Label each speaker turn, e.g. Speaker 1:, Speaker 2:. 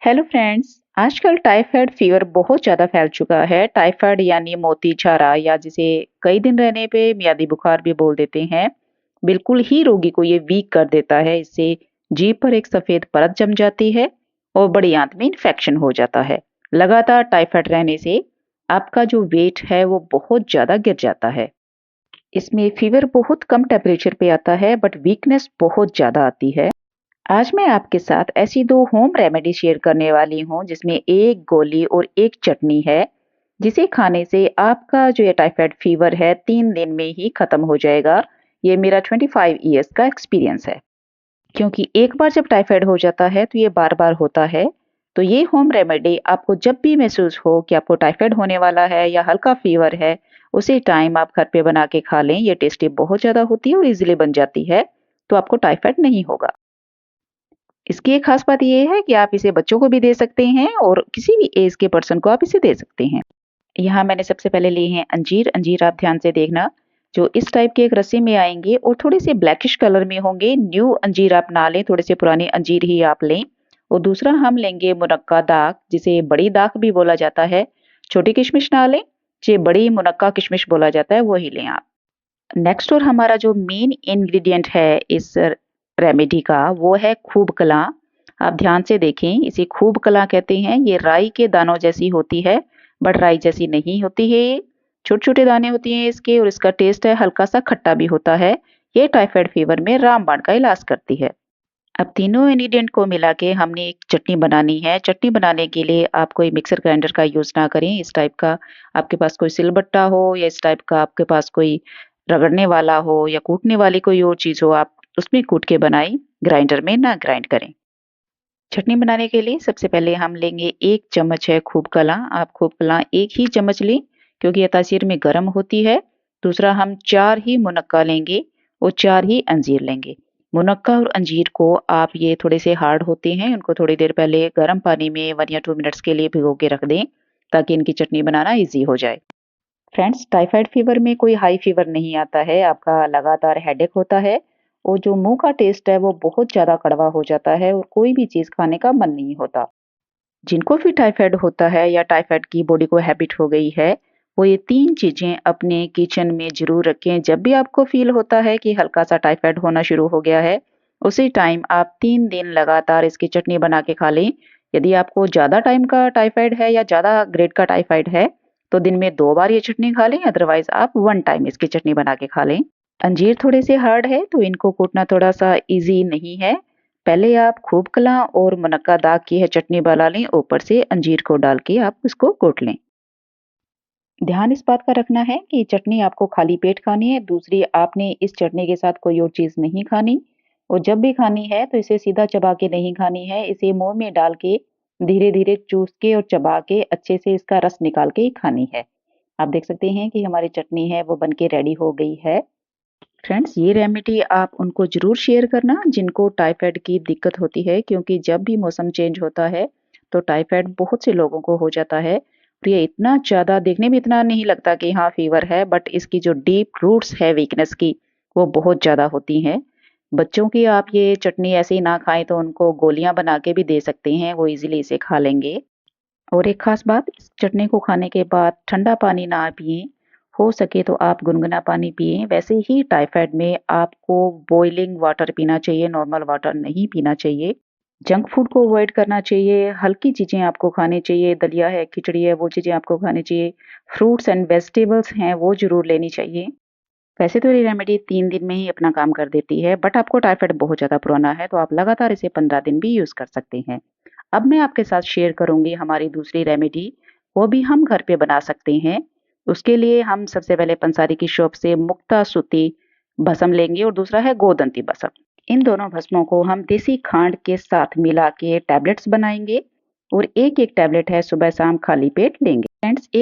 Speaker 1: Hello friends. आजकल typhoid fever बहुत ज़्यादा फैल चुका है। टाइफाइड यानी मोती झारा या जिसे कई दिन रहने पे मियादी बुखार भी बोल देते हैं, बिल्कुल ही रोगी को ये वीक कर देता है। इससे जीभ पर एक सफ़ेद परत जम जाती है और बड़ी आंत में इन्फेक्शन हो जाता है। लगातार टाइफाइड रहने से आपका जो वेट है वो बहुत ज़्यादा गिर जाता है। इसमें फीवर बहुत कम टेम्परेचर पे आता है बट वीकनेस बहुत ज़्यादा आती है। आज मैं आपके साथ ऐसी दो होम रेमेडी शेयर करने वाली हूँ जिसमें एक गोली और एक चटनी है, जिसे खाने से आपका जो ये टाइफाइड फीवर है 3 दिन में ही खत्म हो जाएगा। ये मेरा 25 ईयर्स का एक्सपीरियंस है। क्योंकि एक बार जब टाइफाइड हो जाता है तो ये बार बार होता है। तो ये होम रेमेडी आपको जब भी महसूस हो कि आपको टाइफाइड होने वाला है या हल्का फीवर है, उसी टाइम आप घर पे बना के खा लें। ये टेस्टी बहुत ज़्यादा होती है और इजीली बन जाती है, तो आपको टाइफाइड नहीं होगा। इसकी एक खास बात ये है कि आप इसे बच्चों को भी दे सकते हैं और किसी भी एज के पर्सन को आप इसे दे सकते हैं। यहाँ मैंने सबसे पहले लिए हैं अंजीर। अंजीर आप ध्यान से देखना, जो इस टाइप के एक रस्सी में आएंगे और थोड़े से ब्लैकिश कलर में होंगे। न्यू अंजीर आप ना लें, थोड़े से पुराने अंजीर ही आप लें। और दूसरा हम लेंगे मुनक्का दाख, जिसे बड़ी दाख भी बोला जाता है। छोटी किशमिश ना लें, जो बड़ी मुनक्का किशमिश बोला जाता है वो ही लें आप। नेक्स्ट और हमारा जो मेन इंग्रेडिएंट है इस रेमेडी का, वो है खूब कलां। आप ध्यान से देखें, इसे खूब कलां कहते हैं। ये राई के दानों जैसी होती है बट राई जैसी नहीं होती है। छोटे छोटे दाने होती हैं इसके और इसका टेस्ट है हल्का सा खट्टा भी होता है। ये टाइफाइड फीवर में रामबाण का इलाज करती है। अब तीनों इंग्रेडिएंट को मिला के हमने एक चटनी बनानी है। चटनी बनाने के लिए आप कोई मिक्सर ग्राइंडर का यूज ना करें। इस टाइप का आपके पास कोई सिलबट्टा हो या इस टाइप का आपके पास कोई रगड़ने वाला हो या कूटने वाली कोई और चीज हो, आप उसमें कूट के बनाएं, ग्राइंडर में ना ग्राइंड करें। चटनी बनाने के लिए सबसे पहले हम लेंगे 1 चम्मच है खूब कलां। आप खूब कलां एक ही चम्मच लें क्योंकि यह तासीर में गर्म होती है। दूसरा हम 4 ही मुनक्का लेंगे और 4 ही अंजीर लेंगे। मुनक्का और अंजीर को आप ये थोड़े से हार्ड होते हैं, उनको थोड़ी देर पहले गर्म पानी में 1 या 2 मिनट्स के लिए भिगो के रख दें ताकि इनकी चटनी बनाना ईजी हो जाए। फ्रेंड्स, टाइफाइड फीवर में कोई हाई फीवर नहीं आता है। आपका लगातार हेडेक होता है और जो मुंह का टेस्ट है वो बहुत ज़्यादा कड़वा हो जाता है और कोई भी चीज़ खाने का मन नहीं होता। जिनको भी टाइफाइड होता है या टाइफाइड की बॉडी को हैबिट हो गई है, वो ये 3 चीज़ें अपने किचन में ज़रूर रखें। जब भी आपको फ़ील होता है कि हल्का सा टाइफाइड होना शुरू हो गया है, उसी टाइम आप 3 दिन लगातार इसकी चटनी बना के खा लें। यदि आपको ज़्यादा टाइम का टाइफाइड है या ज़्यादा ग्रेड का टाइफाइड है, तो दिन में 2 बार ये चटनी खा लें, अदरवाइज़ आप 1 टाइम इसकी चटनी बना के खा लें। अंजीर थोड़े से हार्ड है तो इनको कूटना थोड़ा-सा ईज़ी नहीं है। पहले आप खूब कलां और मुनक्का दाग की है चटनी बना लें, ऊपर से अंजीर को डाल के आप उसको कूट लें। ध्यान इस बात का रखना है कि चटनी आपको खाली पेट खानी है। दूसरी, आपने इस चटनी के साथ कोई और चीज़ नहीं खानी और जब भी खानी है तो इसे सीधा चबा के नहीं खानी है। इसे मुँह में डाल के धीरे-धीरे चूस के और चबा के अच्छे से इसका रस निकाल के ही खानी है। आप देख सकते हैं कि हमारी चटनी है वो बन के रेडी हो गई है। फ्रेंड्स, ये रेमेडी आप उनको ज़रूर शेयर करना जिनको टाइफाइड की दिक्कत होती है, क्योंकि जब भी मौसम चेंज होता है तो टाइफाइड बहुत से लोगों को हो जाता है और ये इतना ज़्यादा देखने में इतना नहीं लगता कि हाँ फीवर है, बट इसकी जो डीप रूट्स है वीकनेस की, वो बहुत ज़्यादा होती हैं। बच्चों की आप ये चटनी ऐसे ही ना खाएं तो उनको गोलियां बना के भी दे सकते हैं, वो इजीली इसे खा लेंगे। और एक खास बात, इस चटनी को खाने के बाद ठंडा पानी ना पिएं। हो सके तो आप गुनगुना पानी पिएं। वैसे ही टाइफाइड में आपको बॉइलिंग वाटर पीना चाहिए, नॉर्मल वाटर नहीं पीना चाहिए। जंक फूड को अवॉइड करना चाहिए। हल्की चीज़ें आपको खानी चाहिए, दलिया है, खिचड़ी है, वो चीज़ें आपको खानी चाहिए। फ्रूट्स एंड वेजिटेबल्स हैं वो ज़रूर लेनी चाहिए। वैसे तो ये रेमेडी 3 दिन में ही अपना काम कर देती है, बट आपको टाइफाइड बहुत ज़्यादा पुराना है तो आप लगातार इसे 15 दिन भी यूज़ कर सकते हैं। अब मैं आपके साथ शेयर करूँगी हमारी दूसरी रेमेडी, वो भी हम घर पे बना सकते हैं। उसके लिए हम सबसे पहले पंसारी की शॉप से मुक्ता सूती भस्म लेंगे और दूसरा है गोदंती भस्म। इन दोनों भस्मों को हम देसी खांड के साथ मिला के टैबलेट्स बनाएंगे और एक-एक टैबलेट है सुबह शाम खाली पेट लेंगे। फ्रेंड्स, एक